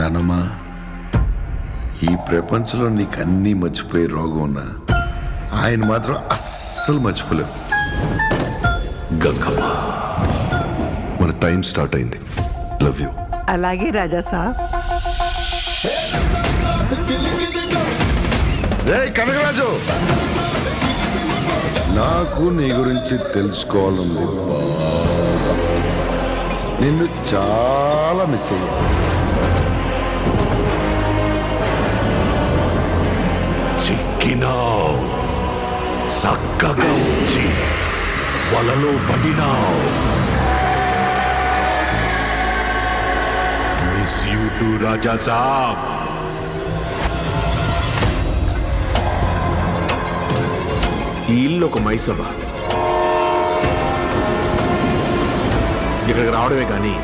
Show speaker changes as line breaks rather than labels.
జానమా, ఈ ప్రపంచంలో నీకు అన్నీ మర్చిపోయే రోగం ఉన్నా ఆయన మాత్రం అస్సలు మర్చిపోలేవు.
గంగమ్మ, మన టైం స్టార్ట్ అయింది. Love you.
అలాగే రాజా సాబ్.
రే కనకరాజు, నాకు నీ గురించి తెలుసుకోవాలంది బాగా. నిన్ను చాలా మిస్ అయ్యా.
చిక్కినావు, చక్కగా వచ్చి వలలో పడినావు. మిస్ యూ టు రాజా సాబ్.
ఈ ఇల్లు ఒక మైసభ. ఇక్కడికి రావడమే కానీ